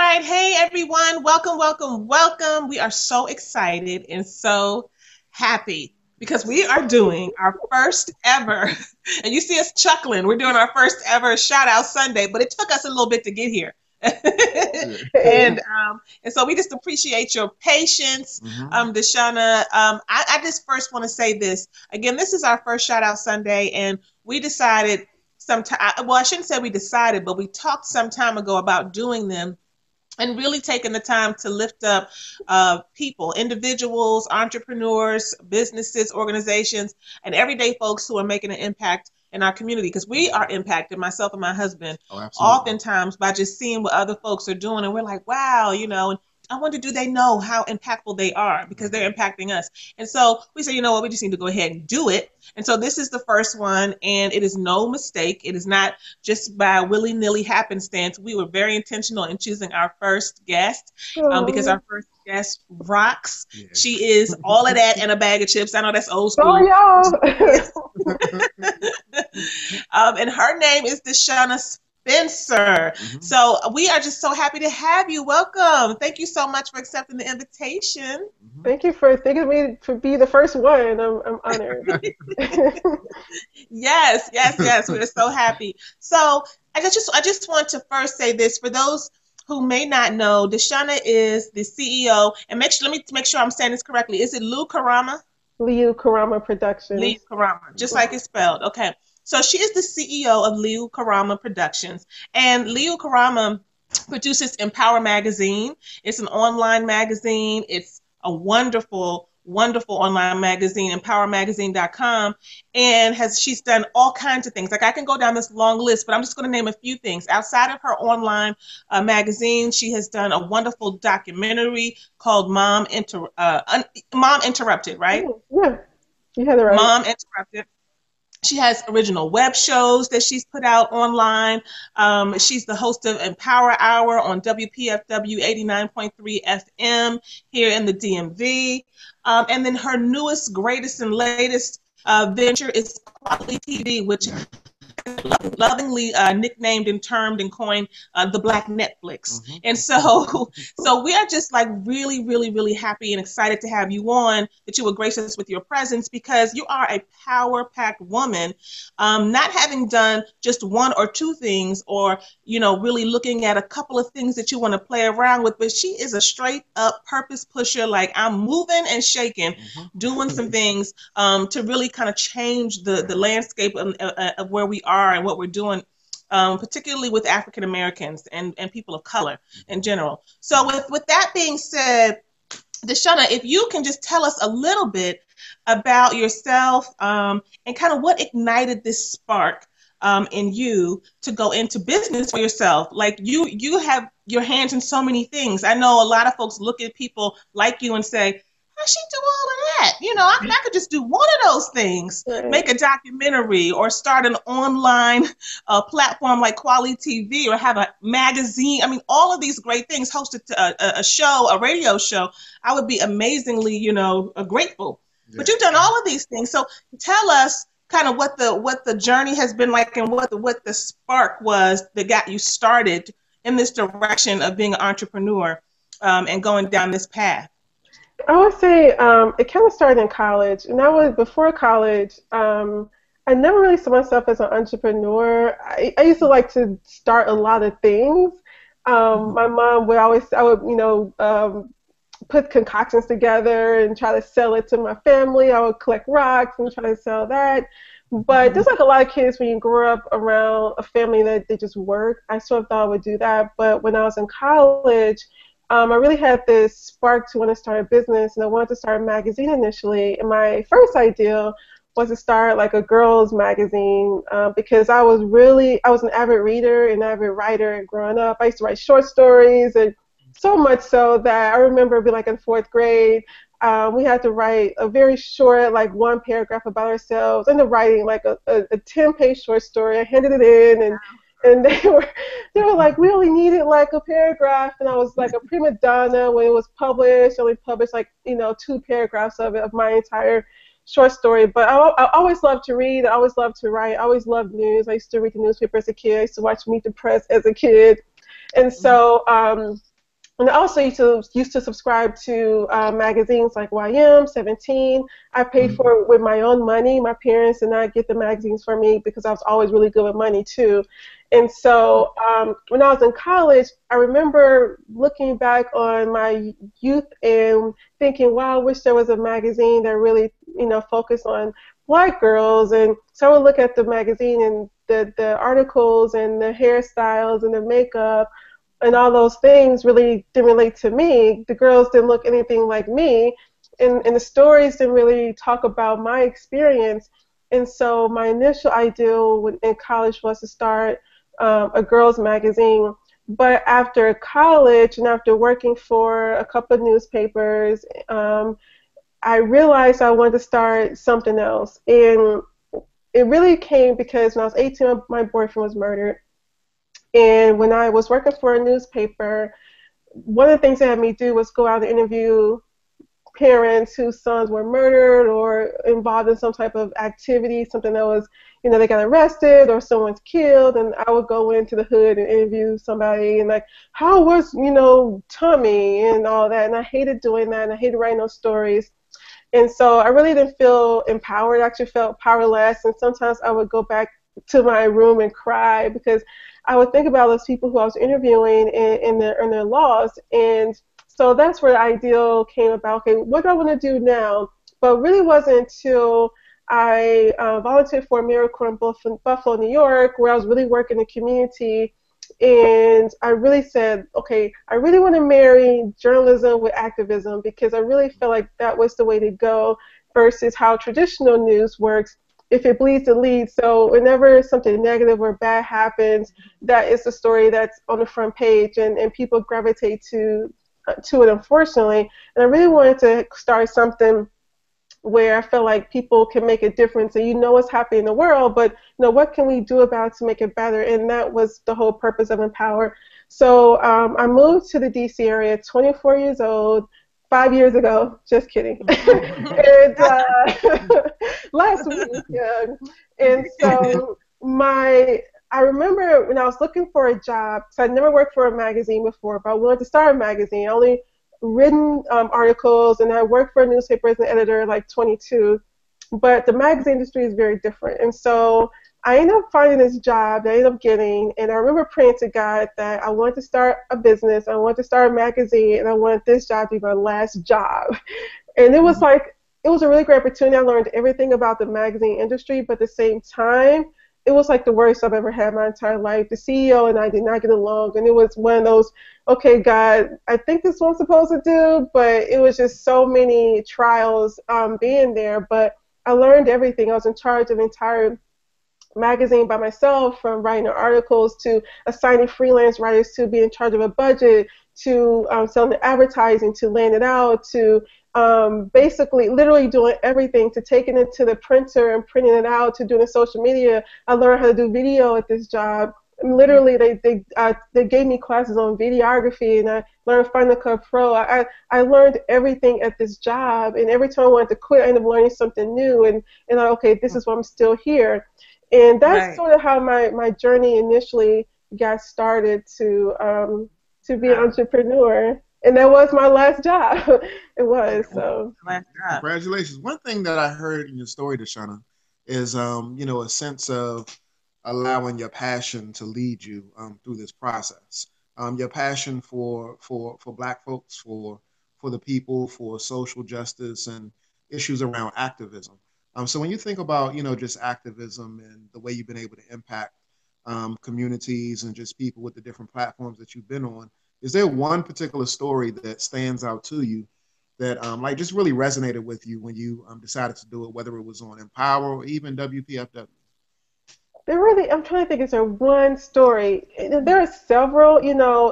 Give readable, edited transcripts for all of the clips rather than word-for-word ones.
right. Hey, everyone. Welcome, welcome, welcome. We are so excited and so happy because we are doing our first ever, and you see us chuckling. We're doing our first ever shout out Sunday, but it took us a little bit to get here. And so we just appreciate your patience, Deshuna. I just first want to say this again. This is our first shout out Sunday, and we decided sometime. Well, I shouldn't say we decided, but we talked some time ago about doing them and really taking the time to lift up people, individuals, entrepreneurs, businesses, organizations, and everyday folks who are making an impact in our community, because we are impacted, myself and my husband, oftentimes by just seeing what other folks are doing, and we're like, wow, and I wonder, do they know how impactful they are, because they're impacting us. And so we say, you know what, we just need to go ahead and do it. And so this is the first one, and it is no mistake. It is not just by willy-nilly happenstance. We were very intentional in choosing our first guest, because our first guest rocks. Yeah. She is all of that and a bag of chips. I know that's old school. Oh, and her name is Deshuna Spencer. So we are just so happy to have you. Welcome. Thank you so much for accepting the invitation. Thank you for thinking of me to be the first one. I'm honored. Yes. We're so happy. So I just want to first say this for those who may not know. Deshuna is the CEO, and let me make sure I'm saying this correctly. Is it Liu Karama? Liu Karama Productions. Liu Karama, just like it's spelled. Okay. So she is the CEO of Liu Karama Productions, and Liu Karama produces Empower Magazine. It's an online magazine. It's a wonderful, wonderful online magazine, empowermagazine.com, and she's done all kinds of things. Like, I can go down this long list, but I'm just going to name a few things. Outside of her online magazine, she has done a wonderful documentary called Mom Interrupted, right? Yeah, you had it right. Mom Interrupted. She has original web shows that she's put out online. She's the host of Empower Hour on WPFW 89.3 FM here in the DMV. And then her newest, greatest, and latest venture is Kweli TV, which lovingly nicknamed and termed and coined the Black Netflix. And so we are just like really, really, really happy and excited to have you on, that you would grace us with your presence, because you are a power-packed woman, not having done just one or two things, or really looking at a couple of things that you want to play around with, but she is a straight up purpose pusher. Like, I'm moving and shaking, doing some things to really kind of change the landscape of where we are and what we're doing, particularly with African Americans and people of color in general. So with that being said, Deshuna, if you can just tell us a little bit about yourself, and kind of what ignited this spark in you to go into business for yourself. Like, you have your hands in so many things. I know a lot of folks look at people like you and say, how she do all of that? I could just do one of those things, make a documentary or start an online platform like Kweli TV, or have a magazine. I mean, all of these great things, host a show, a radio show. I would be amazingly, grateful. Yeah. But you've done all of these things. So tell us kind of what the journey has been like, and what the spark was that got you started in this direction of being an entrepreneur, and going down this path. I would say it kind of started in college, and that was before college. I never really saw myself as an entrepreneur. I used to like to start a lot of things. My mom would put concoctions together and try to sell it to my family. I would collect rocks and try to sell that. But just like a lot of kids, when you grow up around a family that they just work, I sort of thought I would do that. But when I was in college, I really had this spark to want to start a business, and I wanted to start a magazine initially. And my first idea was to start like a girls magazine, because I was an avid reader and avid writer growing up. I used to write short stories, and so much so that I remember being like in fourth grade, we had to write a very short, like one paragraph about ourselves, and then writing like a 10-page short story. I handed it in, and they were like, we only needed like a paragraph, and I was like a prima donna when it was published. I only published like 2 paragraphs of my entire short story. But I always loved to read. I always loved to write. I always loved news. I used to read the newspaper as a kid. I used to watch Meet the Press as a kid, and so And I also used to subscribe to magazines like YM, 17. I paid Mhm. for it with my own money. My parents did not get the magazines for me because I was always really good with money too. And so when I was in college, I remember looking back on my youth and thinking, wow, I wish there was a magazine that really, focused on black girls. And so I would look at the magazine and the articles and the hairstyles and the makeup and all those things really didn't relate to me. The girls didn't look anything like me, and the stories didn't really talk about my experience. And so my initial ideal in college was to start a girls' magazine. But after college and after working for a couple of newspapers, I realized I wanted to start something else. And it really came because when I was 18, my boyfriend was murdered. And when I was working for a newspaper, one of the things they had me do was go out and interview parents whose sons were murdered or involved in some type of activity, something that was, they got arrested or someone's killed, and I would go into the hood and interview somebody and like, how was, Tommy and all that, and I hated doing that, and I hated writing those stories. And so I really didn't feel empowered. I actually felt powerless. And sometimes I would go back to my room and cry because I would think about those people who I was interviewing in their laws. And so that's where the ideal came about. Okay, what do I want to do now? But it really wasn't until I volunteered for AmeriCorps in Buffalo, New York, where I was really working in the community. And I really said, okay, I really want to marry journalism with activism because I really felt like that was the way to go versus how traditional news works. If it bleeds, it leads. So whenever something negative or bad happens, that is the story that's on the front page, and people gravitate to it, unfortunately. And I really wanted to start something where I feel like people can make a difference, and what's happening in the world, but what can we do about it to make it better? And that was the whole purpose of Empower. So I moved to the DC area, 24 years old, 5 years ago. Just kidding. And last week, yeah. And so I remember when I was looking for a job, so I'd never worked for a magazine before, but I wanted to start a magazine. I only written articles, and I worked for a newspaper as an editor at like 22. But the magazine industry is very different. And so I ended up finding this job that I ended up getting, and I remember praying to God that I wanted to start a business, I wanted to start a magazine, and I wanted this job to be my last job. And it was like, it was a really great opportunity. I learned everything about the magazine industry, but at the same time, it was like the worst I've ever had my entire life. The CEO and I did not get along, and it was one of those, okay, God, I think this is what I'm supposed to do, but it was just so many trials being there. But I learned everything. I was in charge of the entire magazine by myself, from writing articles to assigning freelance writers to be in charge of a budget to selling the advertising to laying it out to basically literally doing everything, to taking it to the printer and printing it out, to doing the social media. I learned how to do video at this job. And literally, they gave me classes on videography, and I learned Final Cut Pro. I learned everything at this job, and every time I wanted to quit, I ended up learning something new, and okay, this is why I'm still here. And that's Right. sort of how my journey initially got started to be an entrepreneur. And that was my last job. It was, so. Last job. Congratulations. One thing that I heard in your story, Deshuna, is a sense of allowing your passion to lead you through this process. Your passion for Black folks, for the people, for social justice and issues around activism. So when you think about just activism and the way you've been able to impact communities and just people with the different platforms that you've been on, is there one particular story that stands out to you that like just really resonated with you when you decided to do it, whether it was on Empower or even WPFW? I'm trying to think, is there one story? There are several,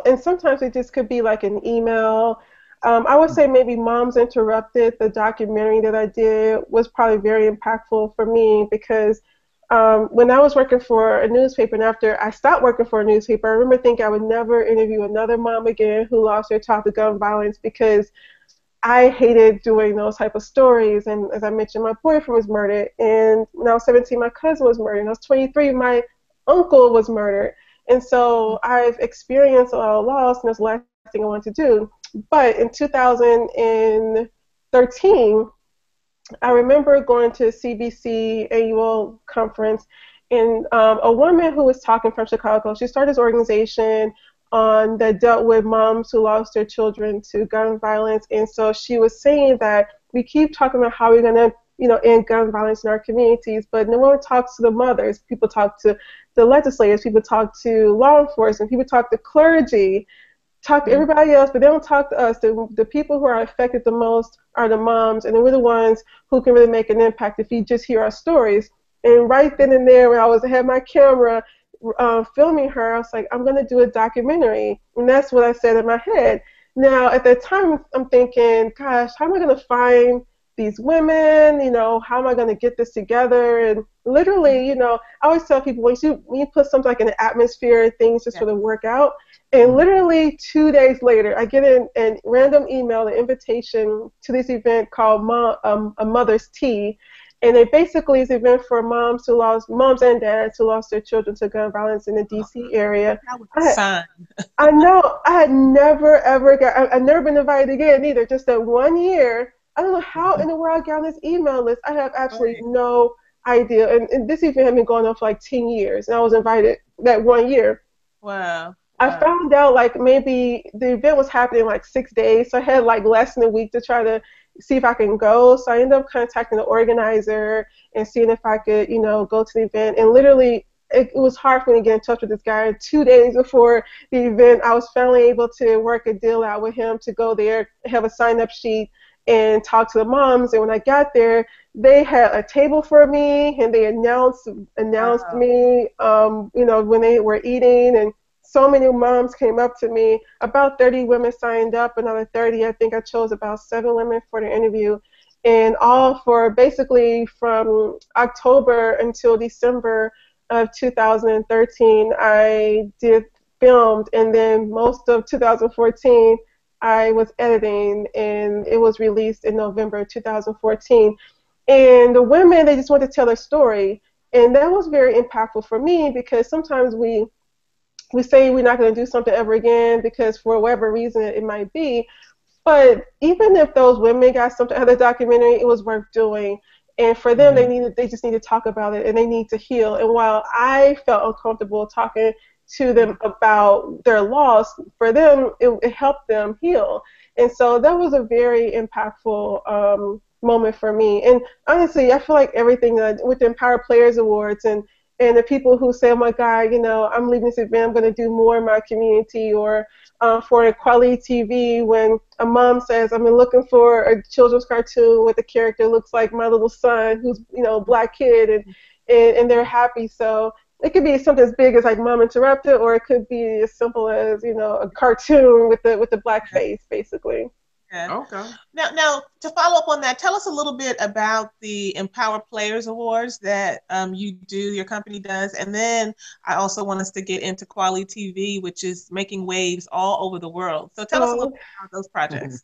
and sometimes it just could be like an email. I would say maybe Moms Interrupted, the documentary that I did, was probably very impactful for me because when I was working for a newspaper, and after I stopped working for a newspaper, I remember thinking I would never interview another mom again who lost their child to gun violence because I hated doing those type of stories. And as I mentioned, my boyfriend was murdered. And when I was 17, my cousin was murdered. And I was 23, my uncle was murdered. And so I've experienced a lot of loss. And those last thing I wanted to do. But in 2013, I remember going to a CBC annual conference, and a woman who was talking from Chicago, she started this organization that dealt with moms who lost their children to gun violence. And so she was saying that we keep talking about how we're going to, end gun violence in our communities, but no one talks to the mothers. People talk to the legislators, people talk to law enforcement, people talk to clergy, talk to everybody else, but they don't talk to us. The people who are affected the most are the moms, and we're the ones who can really make an impact if you just hear our stories. And right then and there, when I had my camera filming her, I was like, I'm going to do a documentary. And that's what I said in my head. Now, at that time, I'm thinking, gosh, how am I going to find these women? How am I going to get this together? And literally, I always tell people, when you put something like in the atmosphere, things just sort of work out. And literally 2 days later, I get a random email, an invitation to this event called A Mother's Tea. And it basically is an event for moms and dads who lost their children to gun violence in the D.C. area. That was a sign. I know. I had never, ever I've never been invited again either. Just that 1 year. I don't know how in the world I got on this email list. I have absolutely no idea. And this event had been going on for like 10 years. And I was invited that 1 year. Wow. I found out like maybe the event was happening like 6 days. So I had like less than a week to try to see if I can go. So I ended up contacting the organizer and seeing if I could, go to the event. And literally, it was hard for me to get in touch with this guy. 2 days before the event, I was finally able to work a deal out with him to go there, have a sign-up sheet, and talk to the moms. And when I got there, they had a table for me, and they announced me, when they were eating. And so many moms came up to me. About 30 women signed up, another 30. I think I chose about 7 women for the interview. And all for basically from October until December of 2013, I filmed. And then most of 2014, I was editing, and it was released in November 2014. And the women, they just want to tell their story. And that was very impactful for me, because sometimes we say we're not going to do something ever again because for whatever reason it might be. But even if those women got something out of the documentary, it was worth doing. And for them, they just need to talk about it, and they need to heal. And while I felt uncomfortable talking to them about their loss, for them, it helped them heal. And so that was a very impactful moment for me. And honestly, I feel like everything with the Empower Players Awards and the people who say, oh my God, I'm leaving this event, I'm going to do more in my community, or for Kweli TV, when a mom says, I've been looking for a children's cartoon with a character that looks like my little son, who's a black kid, and they're happy. So it could be something as big as like Mom Interrupted, or it could be as simple as a cartoon with the black face, basically. Yeah. Okay. Now, to follow up on that, tell us a little bit about the Empower Players Awards that your company does, and then I also want us to get into Kweli TV, which is making waves all over the world. So tell us a little bit about those projects.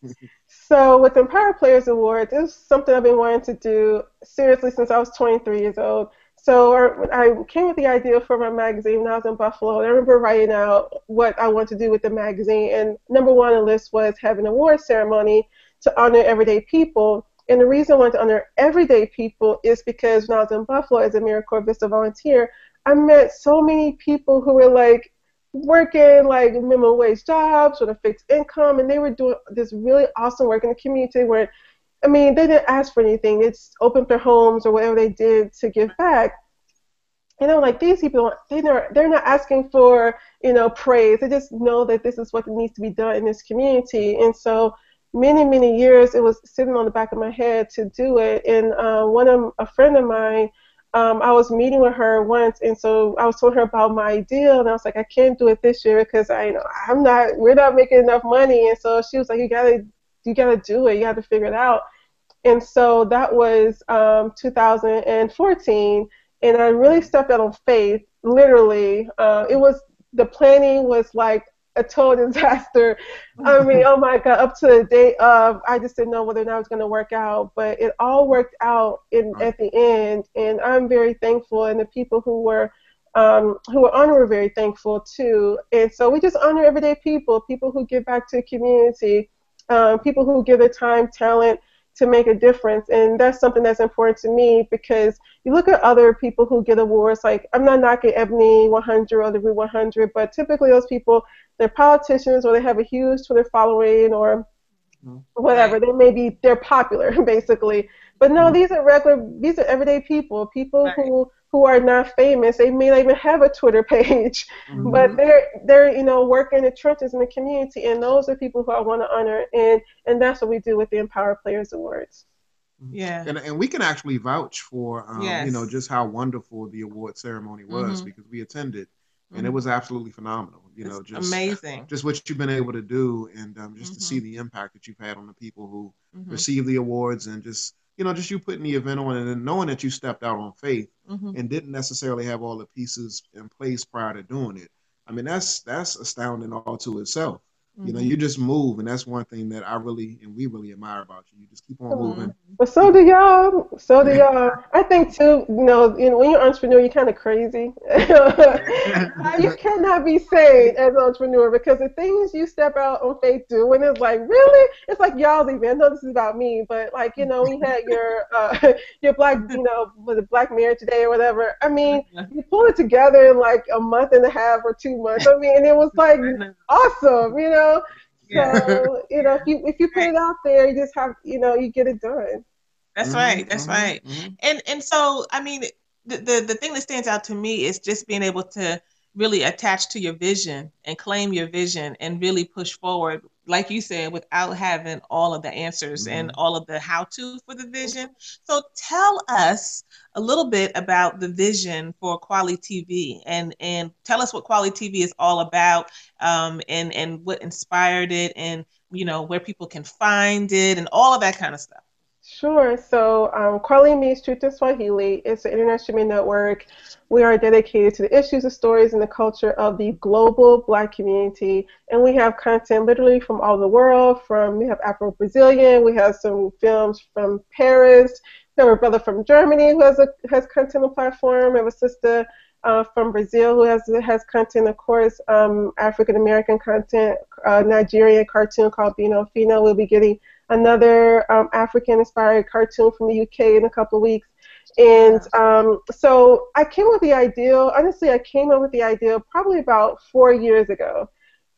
So with Empower Players Awards, it's something I've been wanting to do seriously since I was 23 years old. So I came with the idea for my magazine when I was in Buffalo, and I remember writing out what I wanted to do with the magazine. And number one on the list was having an award ceremony to honor everyday people. And the reason I wanted to honor everyday people is because when I was in Buffalo as a AmeriCorps Vista volunteer, I met so many people who were like working like minimum wage jobs with a fixed income, and they were doing this really awesome work in the community where they didn't ask for anything. They just opened their homes or whatever they did to give back. And I'm like, these people, they're not asking for, praise. They just know that this is what needs to be done in this community. And so many, many years, it was sitting on the back of my head to do it. And a friend of mine, I was meeting with her once, and so I was telling her about my idea, and I was like, I can't do it this year because we're not making enough money. And so she was like, you gotta do it. You got to figure it out. And so that was 2014, and I really stepped out on faith. Literally, the planning was like a total disaster. Oh my God, up to the day of, I just didn't know whether or not it was going to work out, but it all worked out at the end, and I'm very thankful. And the people who were who were on, we're very thankful too. And so we just honor everyday people, people who give back to the community, people who give their time, talent to make a difference. And that's something that's important to me, because you look at other people who get awards, like I'm not knocking Ebony 100 or the Root 100, but typically those people, they're politicians or they have a huge Twitter following or whatever. Right. They're popular basically. But no, Mhm. these are everyday people, people Right. who are not famous. They may not even have a Twitter page, but Mhm. they're working in the trenches in the community, and those are people who I want to honor, and that's what we do with the Empower Players Awards. Mhm. Yeah. And we can actually vouch for Yes. just how wonderful the award ceremony was, Mhm. because we attended, and it Mhm. was absolutely phenomenal. It's amazing. Just what you've been able to do, and just to see Mhm. the impact that you've had on the people who Mhm. receive the awards, and just just you putting the event on, and then knowing that you stepped out on faith Mhm. and didn't necessarily have all the pieces in place prior to doing it. I mean, that's astounding all to itself. Mhm. You just move, and that's one thing that I really and we really admire about you. You just keep on Oh, moving, Mhm. but so keep do y'all. So do on. y'all. I think too. When you're an entrepreneur, you're kind of crazy. You cannot be sane as an entrepreneur, because the things you step out on faith doing is like, really. It's like y'all's event. I know this is about me, but like we had your your black was it Black Marriage Day or whatever. I mean, you pulled it together in like a month and a half or 2 months. I mean, and it was like I know. awesome. Yeah. So, if you put Right. it out there, you just have, you get it done. That's Hmm. right. That's Hmm. right. Hmm. And so I mean, the thing that stands out to me is just being able to really attach to your vision and claim your vision and really push forward, like you said, without having all of the answers and Hmm. all of the how to for the vision. So tell us a little bit about the vision for Quality TV, and tell us what Quality TV is all about, and what inspired it, and where people can find it and all of that kind of stuff. Sure. So, Kweli means Truth in Swahili. It's an international network. We are dedicated to the issues, the stories, and the culture of the global Black community. And we have content literally from all over the world. We have Afro-Brazilian. We have some films from Paris. We have a brother from Germany who has content on the platform. We have a sister from Brazil who has content, of course, African American content, Nigerian cartoon called Bino Fino. We'll be getting another African-inspired cartoon from the UK in a couple of weeks. And Yeah. so I came with the idea, honestly, I came up with the idea probably about 4 years ago.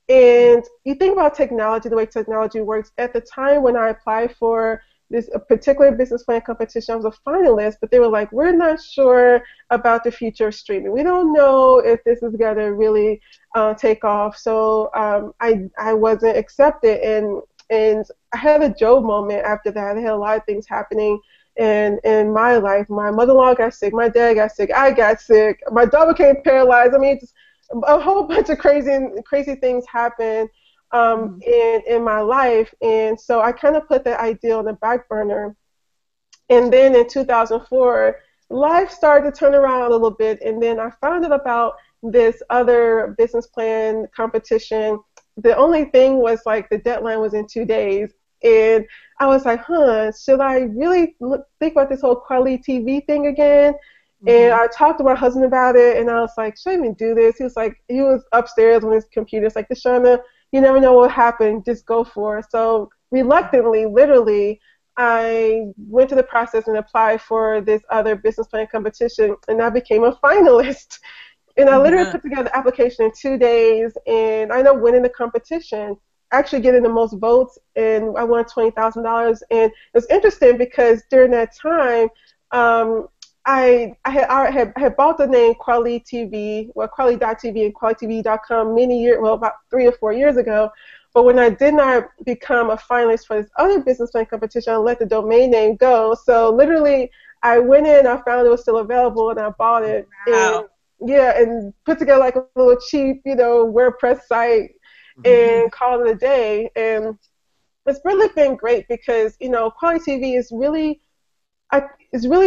And you think about technology, the way technology works. At the time when I applied for this a particular business plan competition, I was a finalist, but they were like, we're not sure about the future of streaming. We don't know if this is going to really take off. So I wasn't accepted, and I had a Job moment after that. I had a lot of things happening in my life. My mother-in-law got sick. My dad got sick. I got sick. My dog became paralyzed. I mean, just a whole bunch of crazy things happened Mhm. in my life, and so I kind of put that idea on the back burner. And then in 2004, life started to turn around a little bit, and then I found out about this other business plan competition. The only thing was like the deadline was in 2 days, and I was like, should I really think about this whole Kweli TV thing again? And Mhm. I talked to my husband about it, and I was like, should I even do this? He was upstairs on his computer. It's like, Deshuna, you never know what happened. Just go for it. So reluctantly, literally, I went through the process and applied for this other business plan competition, and I became a finalist. And I literally Yeah. put together the application in 2 days, and I ended up winning the competition, actually getting the most votes, and I won $20,000. And it was interesting because during that time, um, I had bought the name Kweli TV, well, Kweli.tv and QualityTV.com about 3 or 4 years ago. But when I did not become a finalist for this other business plan competition, I let the domain name go. So literally, I went in, I found it was still available, and I bought it. And Wow. yeah, and put together like a little cheap, WordPress site, Hmm. and called it a day. And it's really been great because Quality TV is really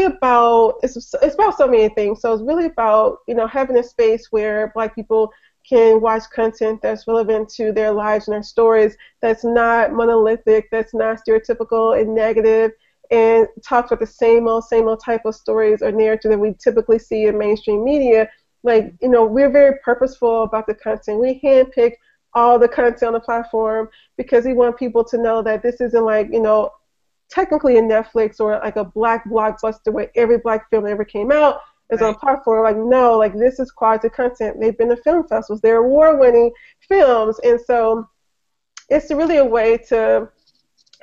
about it's about so many things. So it's really about having a space where Black people can watch content that's relevant to their lives and their stories, that's not monolithic, that's not stereotypical and negative, and talks about the same old type of stories or narrative that we typically see in mainstream media. Like, we're very purposeful about the content. We handpick all the content on the platform because we want people to know that this isn't like, technically a Netflix or like a black blockbuster where every black film that ever came out is on a platform. Like, no, like this is quality content. They've been to film festivals. They're award-winning films. And so it's really a way to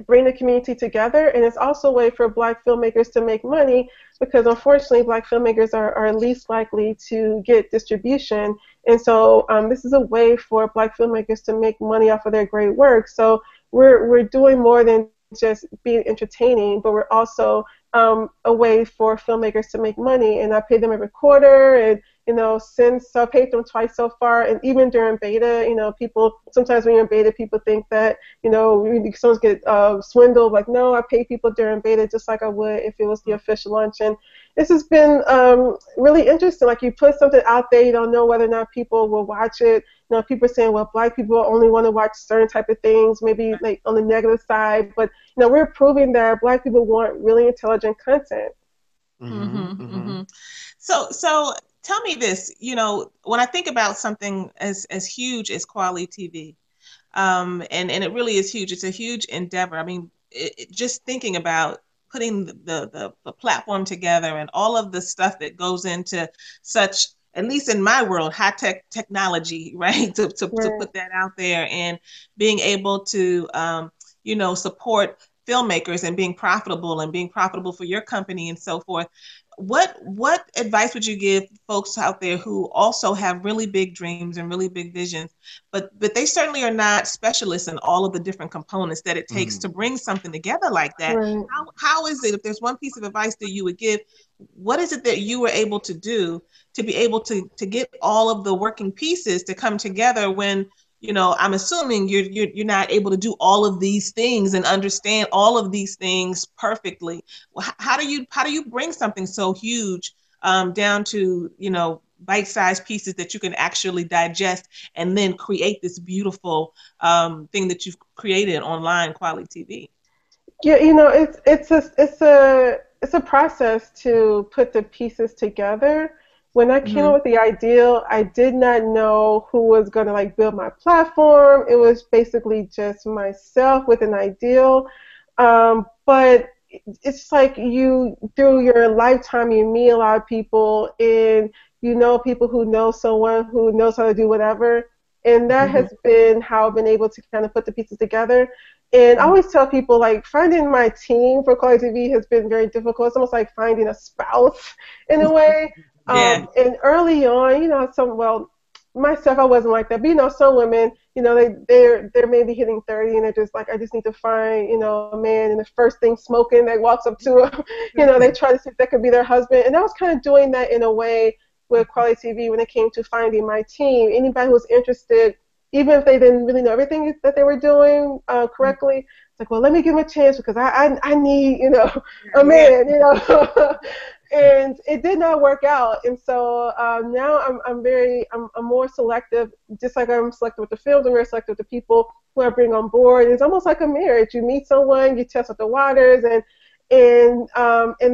bring the community together, and it's also a way for black filmmakers to make money because unfortunately black filmmakers are least likely to get distribution, and so this is a way for black filmmakers to make money off of their great work. So we're doing more than just being entertaining, but we're also a way for filmmakers to make money, and I pay them every quarter, and since I paid them twice so far, and even during beta, people sometimes when you're in beta, people think that someone's get swindled. Like, no, I pay people during beta just like I would if it was the official launch, and this has been really interesting. Like, you put something out there, you don't know whether or not people will watch it. People are saying, well, black people only want to watch certain type of things, maybe like on the negative side, but we're proving that black people want really intelligent content. So tell me this, when I think about something as huge as Kweli TV, and it really is huge. It's a huge endeavor. I mean, just thinking about putting the platform together and all of the stuff that goes into such, at least in my world, high technology, right? To put that out there and being able to, support filmmakers and being profitable for your company and so forth. What advice would you give folks out there who also have really big dreams and really big visions, but they certainly are not specialists in all of the different components that it takes to bring something together like that? Right. How is it, if there's one piece of advice that you would give, what is it that you were able to do to be able to get all of the working pieces to come together when, I'm assuming you're not able to do all of these things and understand all of these things perfectly. How do you bring something so huge down to, bite-sized pieces that you can actually digest and then create this beautiful thing that you've created online, Kweli TV? Yeah, it's a process to put the pieces together. When I came up with the ideal, I did not know who was going to like build my platform. It was basically just myself with an ideal. But it's like through your lifetime, you meet a lot of people, and people who know someone who knows how to do whatever. And that has been how I've been able to kind of put the pieces together. And I always tell people, like, finding my team for Kweli TV has been very difficult. It's almost like finding a spouse in a way. Yeah. And early on, myself, I wasn't like that. But, some women, they're maybe hitting 30 and they're just like, I just need to find, a man, and the first thing smoking that walks up to them, they try to see if that could be their husband. And I was kind of doing that in a way with Kweli TV when it came to finding my team. Anybody who was interested, even if they didn't really know everything that they were doing correctly, it's like, well, let me give them a chance because I need, a man, And it did not work out. And so now I'm more selective, just like I'm selective with the films, I'm very selective with the people who I bring on board. It's almost like a marriage. You meet someone, you test out the waters, and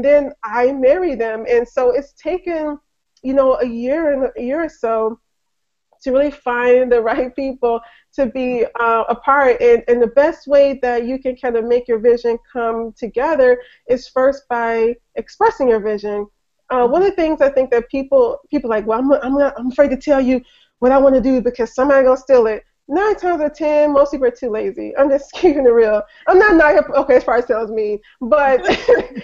then I marry them. And so it's taken, a year or so to really find the right people to be a part. And the best way that you can kind of make your vision come together is first by expressing your vision. One of the things I think that people like, well, I'm afraid to tell you what I want to do because somebody's going to steal it. 9 times out of 10, most people are too lazy. I'm just keeping it real. I'm not here. Okay, as far as sounds mean, but the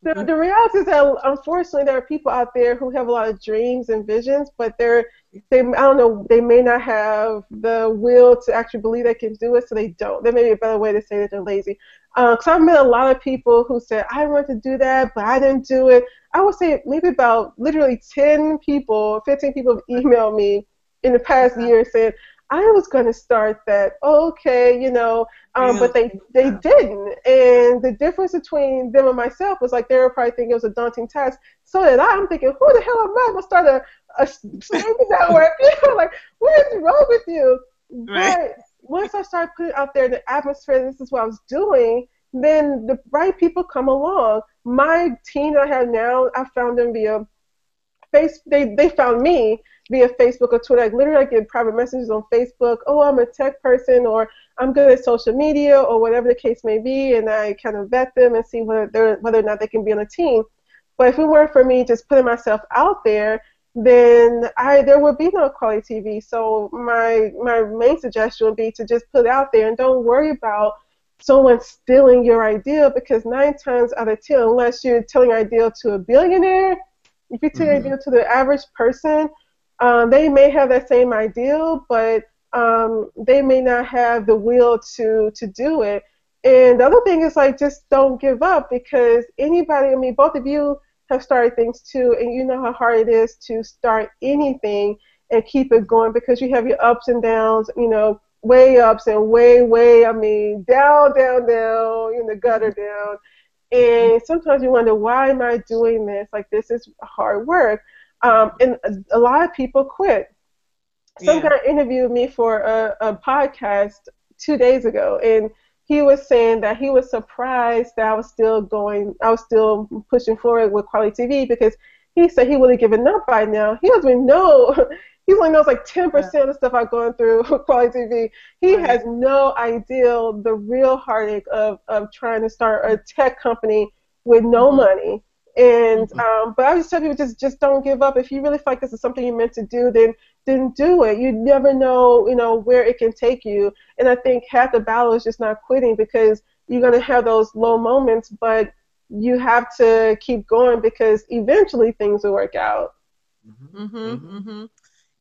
reality is that unfortunately there are people out there who have a lot of dreams and visions, but I don't know, they may not have the will to actually believe they can do it, so they don't. There may be a better way to say that they're lazy. Because I've met a lot of people who said, I want to do that, but I didn't do it. I would say maybe about literally 10 people, 15 people have emailed me in the past year saying, I was going to start that. Okay, but they didn't. And the difference between them and myself was like they were probably thinking it was a daunting task. So did I. I'm thinking, who the hell am I going to start a streaming network? Like, what is wrong with you? Right. But once I started putting out there the atmosphere, this is what I was doing, then the right people come along. my team that I have now, I found them via they found me via Facebook or Twitter. Like literally, I get private messages on Facebook. Oh, I'm a tech person, or I'm good at social media, or whatever the case may be, and I kind of vet them and see whether or not they can be on a team. But if it weren't for me just putting myself out there, then there would be no quality TV. So my main suggestion would be to just put it out there and don't worry about someone stealing your idea, because 9 times out of 10, unless you're telling your idea to a billionaire, if you tell your idea to the average person, they may have that same ideal, but they may not have the will to do it. And the other thing is like just don't give up, because anybody, I mean, both of you have started things too, and you know how hard it is to start anything and keep it going, because you have your ups and downs, you know, way ups and way, I mean, down, in the gutter down. And sometimes you wonder, why am I doing this? Like, this is hard work. And a lot of people quit. Some guy interviewed me for a podcast 2 days ago, and he was saying that he was surprised that I was still pushing forward with quality TV, because he said he would have given up by now. He doesn't even know. He only knows like 10% of the stuff I've gone through with quality TV. He has no idea the real heartache of trying to start a tech company with no money. And but I just tell people, just don't give up. If you really feel like this is something you're meant to do, then do it. You never know, where it can take you. And I think half the battle is just not quitting, because you're gonna have those low moments, but you have to keep going, because eventually things will work out.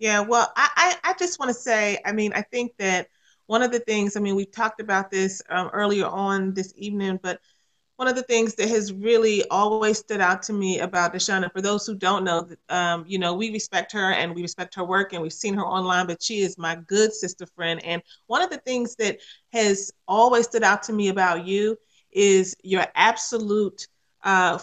Yeah, well, I just want to say, I mean, I think that one of the things, I mean, we talked about this earlier on this evening, but one of the things that has really always stood out to me about Deshuna, for those who don't know, we respect her and we respect her work, and we've seen her online, but she is my good sister friend. And one of the things that has always stood out to me about you is your absolute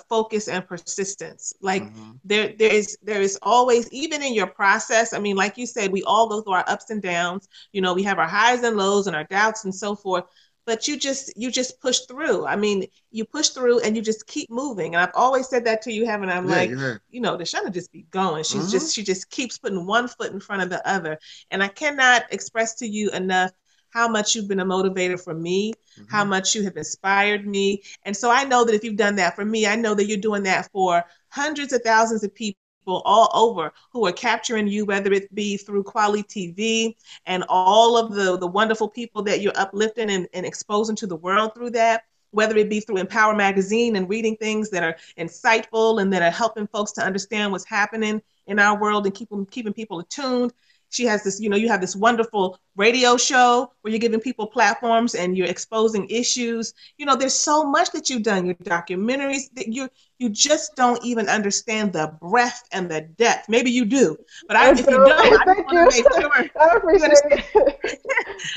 focus and persistence. Like there is always, even in your process, I mean, like you said, we all go through our ups and downs. We have our highs and lows and our doubts and so forth. But you just push through. I mean, you push through and you just keep moving. And I've always said that to you, Heaven. I'm like, Deshuna just be going. She just keeps putting one foot in front of the other. And I cannot express to you enough how much you've been a motivator for me, how much you have inspired me. And so I know that if you've done that for me, I know that you're doing that for hundreds of thousands of people all over who are capturing you, whether it be through Kweli TV and all of the wonderful people that you're uplifting and exposing to the world through that, whether it be through Empower Magazine and reading things that are insightful and that are helping folks to understand what's happening in our world and keeping people attuned. She has this, you have this wonderful radio show where you're giving people platforms and you're exposing issues. There's so much that you've done, your documentaries, that you just don't even understand the breadth and the depth. Maybe you do, but if you don't, I just want to make sure I appreciate it.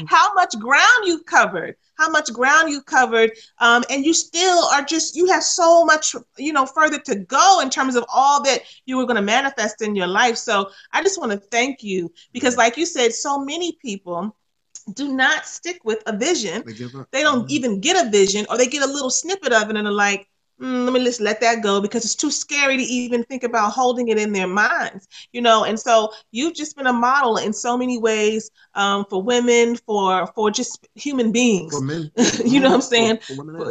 how much ground you've covered, and you still are you have so much, further to go in terms of all that you were going to manifest in your life. So I just want to thank you, because like you said, so many people do not stick with a vision. They don't even get a vision, or they get a little snippet of it and are like, let me just let that go, because it's too scary to even think about holding it in their minds, and so you've just been a model in so many ways, for women, for just human beings, for men. You know what I'm saying?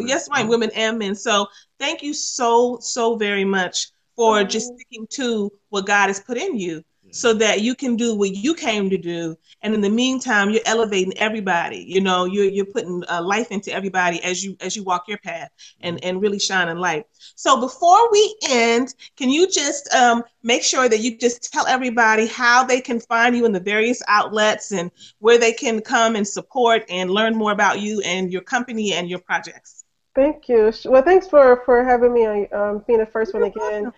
Yes, right, women and men. So thank you so very much for just sticking to what God has put in you, so that you can do what you came to do. And in the meantime, you're elevating everybody. You're putting life into everybody as you walk your path and really shining light. So before we end, can you just make sure that you just tell everybody how they can find you in the various outlets and where they can come and support and learn more about you and your company and your projects? Thank you. Well, thanks for having me on, being the first one again.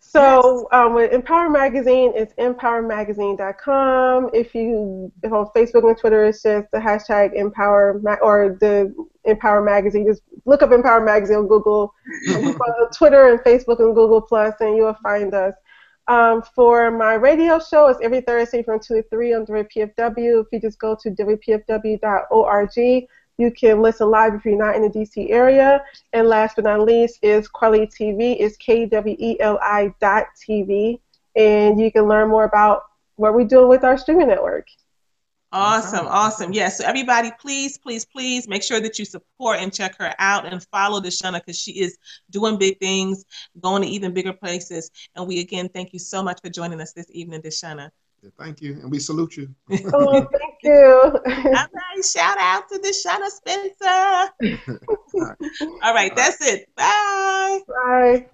So with Empower Magazine, it's empowermagazine.com. If on Facebook and Twitter, it's just the hashtag Empower or the Empower Magazine. Just look up Empower Magazine on Google, on Twitter and Facebook and Google Plus, and you'll find us. For my radio show, it's every Thursday from 2 to 3 on WPFW. If you just go to WPFW.org, You can listen live if you're not in the DC area. And last but not least is Kweli TV. It's KWELI.TV. And you can learn more about what we're doing with our streaming network. Awesome, awesome. Yes, so everybody, please, please, please make sure that you support and check her out and follow Deshuna because she is doing big things, going to even bigger places. And we again thank you so much for joining us this evening, Deshuna. Thank you, and we salute you. Oh, thank you. All right, shout out to Deshuna Spencer. All right, that's it. Bye. Bye.